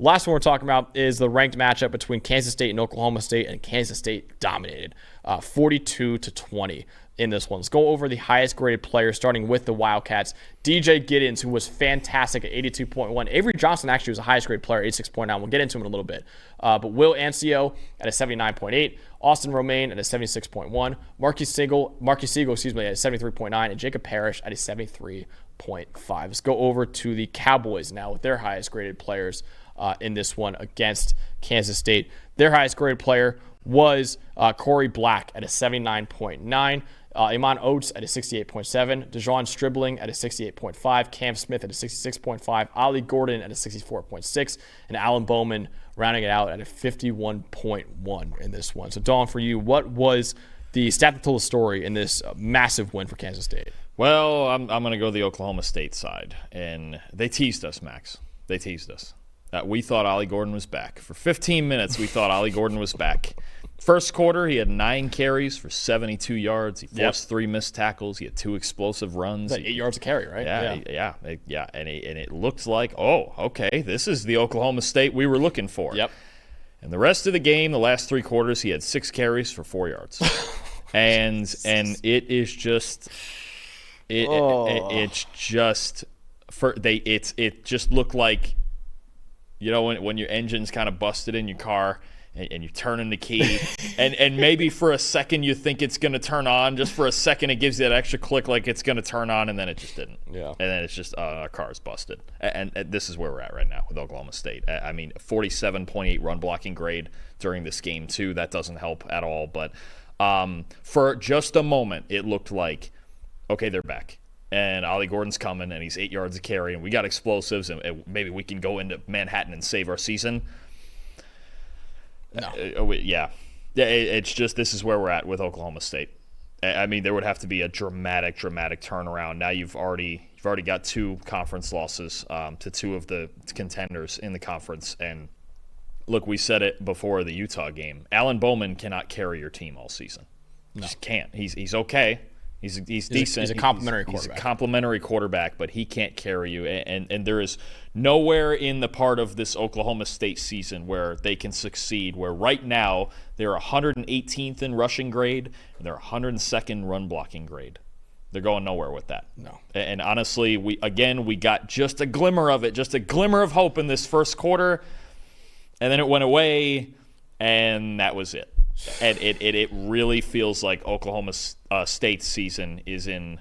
Last one we're talking about is the ranked matchup between Kansas State and Oklahoma State, and Kansas State dominated 42-20 in this one. Let's go over the highest graded players, starting with the Wildcats. DJ Giddens, who was fantastic at 82.1. Avery Johnson actually was the highest graded player, 86.9. We'll get into him in a little bit. But Will Ancio at a 79.8. Austin Romaine at a 76.1. Marquis Siegel, at a 73.9. And Jacob Parrish at a 73.5. Let's go over to the Cowboys now with their highest graded players in this one against Kansas State. Their highest graded player was Corey Black at a 79.9. Iman Oates at a 68.7, DeJuan Stribling at a 68.5, Cam Smith at a 66.5, Ollie Gordon at a 64.6, and Alan Bowman rounding it out at a 51.1 in this one. So, Dawn, for you, what was the stat that told the story in this massive win for Kansas State? Well, I'm going to go the Oklahoma State side, and they teased us, Max. They teased us. We thought Ollie Gordon was back. For 15 minutes, we thought Ollie Gordon was back. First quarter, he had 9 carries for 72 yards. He forced 3 missed tackles. He had 2 explosive runs. That's 8 yards a carry, right? Yeah. And it looked like, oh, okay, this is the Oklahoma State we were looking for. Yep. And the rest of the game, the last 3 quarters, he had 6 carries for 4 yards. and it is just it just looked like, you know, when your engine's kind of busted in your car and you're turning the key and maybe for a second you think it's going to turn on. Just for a second it gives you that extra click like it's going to turn on, and then it just didn't. Yeah. And then it's just our car's busted. And this is where we're at right now with Oklahoma State. I mean, 47.8 run blocking grade during this game too. That doesn't help at all. But for just a moment it looked like, okay, they're back. And Ollie Gordon's coming, and he's 8 yards a carry, and we got explosives, and maybe we can go into Manhattan and save our season. No. It's just, this is where we're at with Oklahoma State. I mean, there would have to be a dramatic turnaround. Now you've already got 2 conference losses to 2 of the contenders in the conference. And look, we said it before the Utah game. Alan Bowman cannot carry your team all season. No. Just can't. He's okay. He's decent. He's a complimentary quarterback. He's a complimentary quarterback, but he can't carry you. And there is nowhere in the part of this Oklahoma State season where they can succeed, where right now they're 118th in rushing grade and they're 102nd run blocking grade. They're going nowhere with that. No. And honestly, we got just a glimmer of it, just a glimmer of hope in this first quarter, and then it went away, and that was it. And it really feels like Oklahoma State's season is in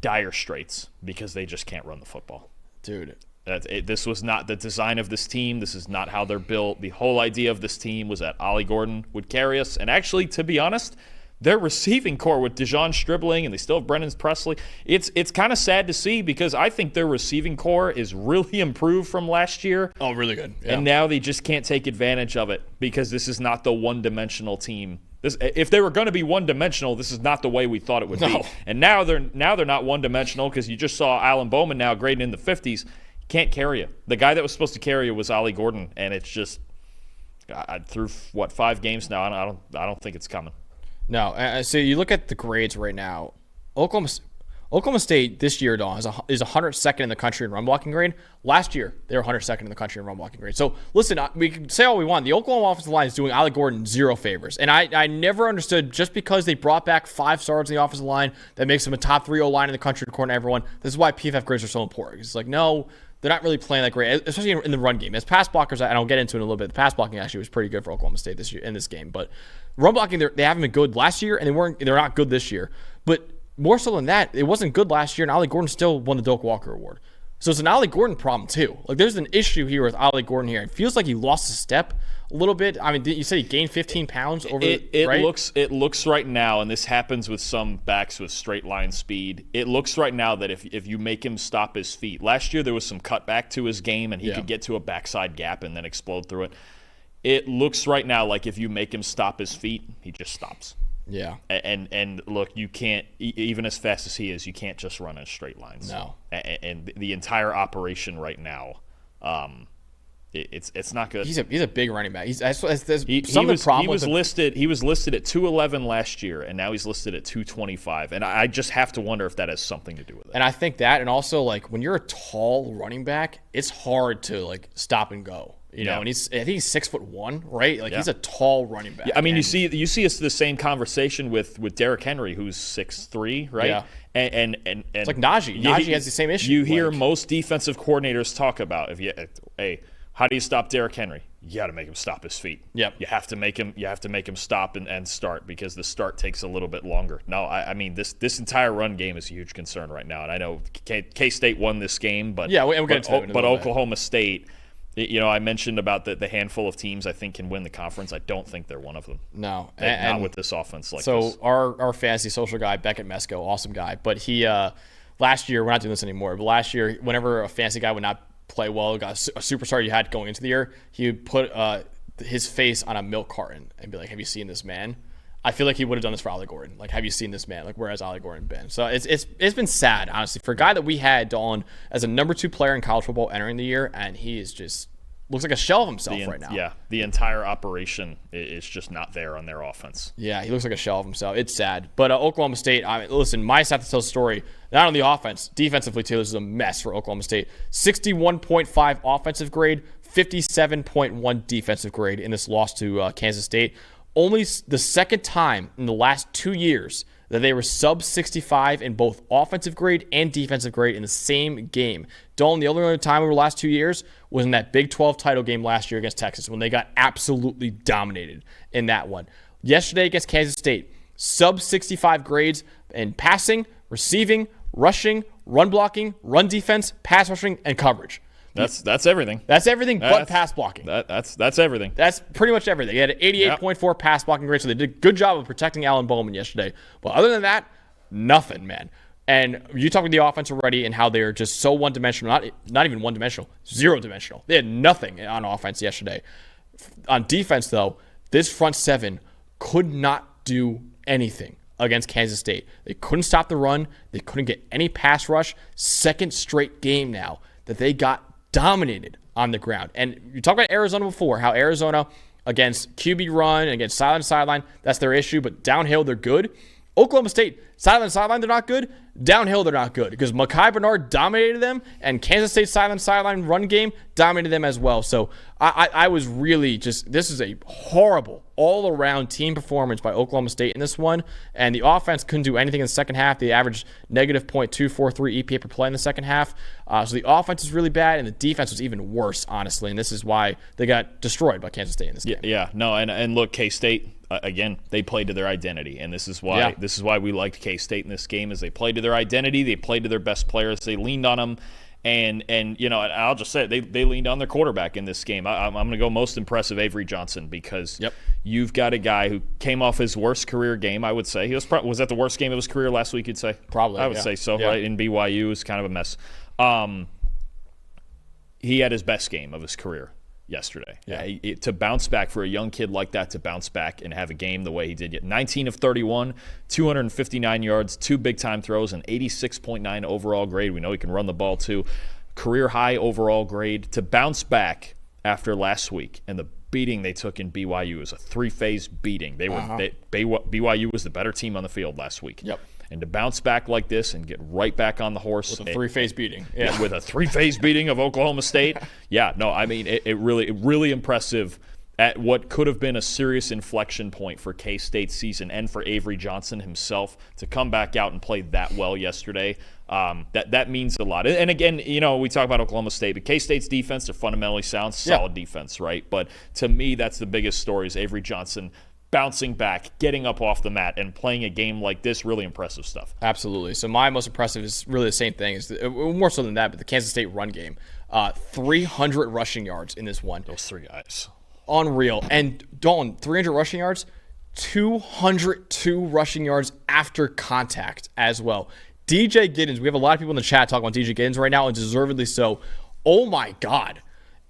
dire straits because they just can't run the football. Dude. This was not the design of this team. This is not how they're built. The whole idea of this team was that Ollie Gordon would carry us. And actually, to be honest, their receiving core with DeJuan Stribling, and they still have Brendan Presley, it's kind of sad to see because I think their receiving core is really improved from last year. Oh, really good. Yeah. And now they just can't take advantage of it because this is not the one-dimensional team. If they were going to be one-dimensional, this is not the way we thought it would be. And now they're not one-dimensional because you just saw Alan Bowman now grading in the 50s. Can't carry you. The guy that was supposed to carry you was Ollie Gordon, and it's just through 5 games now. I don't think it's coming. No, so you look at the grades right now. Oklahoma State this year, Dawn, is 102nd in the country in run blocking grade. Last year, they were 102nd in the country in run blocking grade. So, listen, we can say all we want. The Oklahoma offensive line is doing Ollie Gordon 0 favors. And I never understood, just because they brought back 5 stars in the offensive line, that makes them a top 3 O-line in the country according to everyone. This is why PFF grades are so important. It's like, no, they're not really playing that great, especially in the run game. As pass blockers, and I'll get into it in a little bit, the pass blocking actually was pretty good for Oklahoma State this year in this game. But run blocking, they haven't been good last year, and they're not good this year. But more so than that, it wasn't good last year, and Ollie Gordon still won the Doak Walker Award. So it's an Ollie Gordon problem too. Like, there's an issue here with Ollie Gordon here. It feels like he lost a step a little bit. I mean, you said he gained 15 pounds over right? It looks right now, and this happens with some backs with straight line speed. It looks right now that if you make him stop his feet. Last year there was some cutback to his game, and he could get to a backside gap and then explode through it. It looks right now like if you make him stop his feet, he just stops. Yeah. And look, you can't, even as fast as he is, you can't just run in straight lines. No. And the entire operation right now, it's not good. He's a big running back. He was listed at 211 last year, and now he's listed at 225. And I just have to wonder if that has something to do with it. And I think that, and also, like, when you're a tall running back, it's hard to, like, stop and go. And I think he's 6'1", right? Like he's a tall running back. Yeah, I mean, you see it's the same conversation with Derrick Henry, who's 6'3", right? Yeah. And it's like Najee. Najee has the same issue. You hear most defensive coordinators talk about how do you stop Derrick Henry? You got to make him stop his feet. Yep. You have to make him stop and start, because the start takes a little bit longer. No, I mean this entire run game is a huge concern right now, and I know K-State won this game, but Oklahoma State. I mentioned about the handful of teams I think can win the conference. I don't think they're one of them. No. Not with this offense like this. So our fantasy social guy, Beckett Mesco, awesome guy. But he, last year, we're not doing this anymore, but last year, whenever a fantasy guy would not play well, got a superstar you had going into the year, he would put his face on a milk carton and be like, have you seen this man? I feel like he would have done this for Ollie Gordon. Like, have you seen this man? Like, where has Ollie Gordon been? So it's been sad, honestly, for a guy that we had, Dalton, as a number 2 player in college football entering the year, and he is just looks like a shell of himself right now. Yeah, the entire operation is just not there on their offense. Yeah, he looks like a shell of himself. It's sad. But Oklahoma State, listen, my stat to tell the story, not on the offense, defensively too, this is a mess for Oklahoma State. 61.5 offensive grade, 57.1 defensive grade in this loss to Kansas State. Only the second time in the last 2 years that they were sub 65 in both offensive grade and defensive grade in the same game. Dalton, the only other time over the last 2 years was in that Big 12 title game last year against Texas when they got absolutely dominated in that one. Yesterday against Kansas State, sub 65 grades in passing, receiving, rushing, run blocking, run defense, pass rushing, and coverage. That's everything. That's everything but pass blocking. That's everything. That's pretty much everything. They had an 88.4 pass blocking grade, so they did a good job of protecting Alan Bowman yesterday. But other than that, nothing, man. And you talked about the offense already and how they're just so one-dimensional. Not even one-dimensional, zero-dimensional. They had nothing on offense yesterday. On defense, though, this front seven could not do anything against Kansas State. They couldn't stop the run. They couldn't get any pass rush. Second straight game now that they got dominated on the ground. And you talked about Arizona before, how Arizona against QB run, against sideline, that's their issue, but downhill, they're good. Oklahoma State, sideline, they're not good. Downhill, they're not good because Mekhi Bernard dominated them, and Kansas State sideline run game dominated them as well. So I was really this is a horrible all-around team performance by Oklahoma State in this one, and the offense couldn't do anything in the second half. They averaged negative .243 EPA per play in the second half. So the offense is really bad, and the defense was even worse, honestly, and this is why they got destroyed by Kansas State in this game. Yeah, no, and look, K-State, again, they played to their identity, and this is why we liked K-State in this game, is they played to their identity, they played to their best players, they leaned on them, and I'll just say it, they leaned on their quarterback in this game. I'm going to go most impressive Avery Johnson, because you've got a guy who came off his worst career game, I would say. Was that the worst game of his career last week, you'd say? Probably, I would say so, right? In BYU, it was kind of a mess. He had his best game of his career yesterday. To bounce back for a young kid like that, to bounce back and have a game the way he did. 19 of 31, 259 yards, 2 big-time throws, an 86.9 overall grade. We know he can run the ball too. Career high overall grade. To bounce back after last week and the beating they took in BYU was a 3-phase beating. BYU was the better team on the field last week. Yep. And to bounce back like this and get right back on the horse. With a 3-phase beating. Yeah, with a 3-phase beating of Oklahoma State. It really impressive at what could have been a serious inflection point for K-State's season and for Avery Johnson himself to come back out and play that well yesterday. That means a lot. And again, we talk about Oklahoma State, but K-State's defense, they're fundamentally sound, solid defense, right? But to me, that's the biggest story is Avery Johnson bouncing back, getting up off the mat, and playing a game like this. Really impressive stuff. Absolutely. So my most impressive is really the same thing. More so than that, but the Kansas State run game. 300 rushing yards in this one. Those three guys. Unreal. And Dalton, 300 rushing yards, 202 rushing yards after contact as well. DJ Giddens, we have a lot of people in the chat talking about DJ Giddens right now, and deservedly so. Oh my God.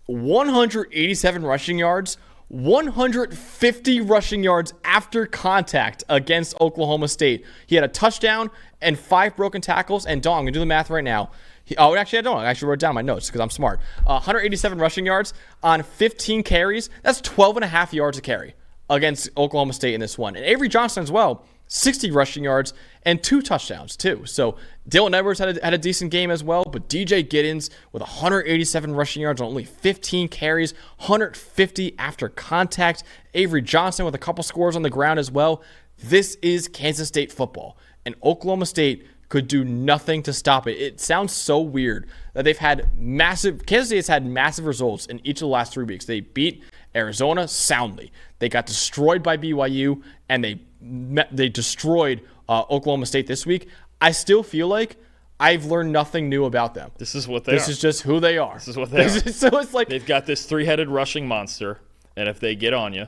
187 rushing yards, 150 rushing yards after contact against Oklahoma State. He had a touchdown and 5 broken tackles. And Dawn, I'm going to do the math right now. I actually wrote down my notes because I'm smart. 187 rushing yards on 15 carries. That's 12 and a half yards a carry against Oklahoma State in this one. And Avery Johnson as well, 60 rushing yards, and 2 touchdowns too. So Dylan Edwards had a decent game as well, but DJ Giddens with 187 rushing yards on only 15 carries, 150 after contact. Avery Johnson with a couple scores on the ground as well. This is Kansas State football, and Oklahoma State could do nothing to stop it. It sounds so weird that Kansas State has had massive results in each of the last 3 weeks. They beat Arizona soundly. They got destroyed by BYU, and they destroyed Oklahoma State this week. I still feel like I've learned nothing new about them. This is what they are. This is just who they are. This is what they are. So it's like they've got this 3-headed rushing monster, and if they get on you,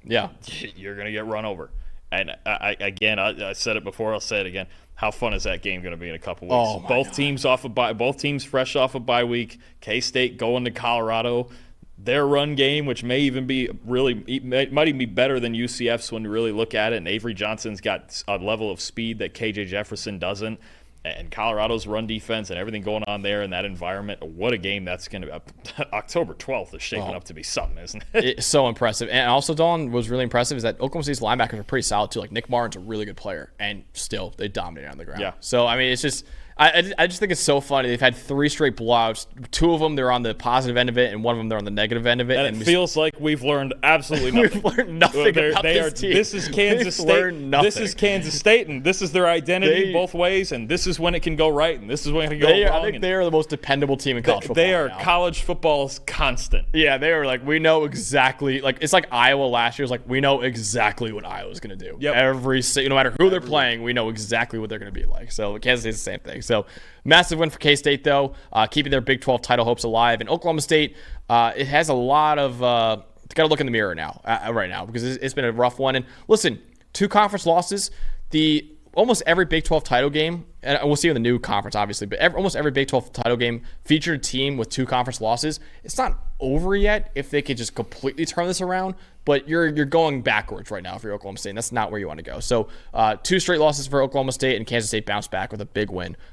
yeah, you're going to get run over. And I said it before, I'll say it again. How fun is that game going to be in a couple weeks? Oh both teams fresh off a bye week. K-State going to Colorado. Their run game, which may even be might even be better than UCF's when you really look at it. And Avery Johnson's got a level of speed that KJ Jefferson doesn't. And Colorado's run defense and everything going on there in that environment. What a game that's going to be. October 12th is shaping up to be something, isn't it? It's so impressive. And also, Dalton, was really impressive is that Oklahoma State's linebackers are pretty solid too. Like Nick Martin's a really good player, and still they dominate on the ground. Yeah. So, I mean, it's just – I just think it's so funny. They've had 3 straight blowouts. 2 of them, they're on the positive end of it, and 1 of them, they're on the negative end of it. And it feels like we've learned absolutely nothing. We've learned nothing about this team. This is Kansas State. This is Kansas State, and this is their identity both ways, and this is when it can go right, and this is when it can go wrong. I think they are the most dependable team in college football. They are college football's constant. Yeah, they are like, we know exactly. Like, it's like Iowa last year. It's like, we know exactly what Iowa's going to do. Yep. No matter who they're playing, we know exactly what they're going to be like. So, Kansas State's the same thing. So, massive win for K-State, though, keeping their Big 12 title hopes alive. And Oklahoma State, it has a lot of got to look in the mirror now, right now, because it's been a rough one. And listen, 2 conference losses. Almost every Big 12 title game, and we'll see in the new conference, obviously, but almost every Big 12 title game featured a team with 2 conference losses. It's not over yet if they could just completely turn this around, but you're going backwards right now for Oklahoma State, and that's not where you want to go. So 2 straight losses for Oklahoma State, and Kansas State bounced back with a big win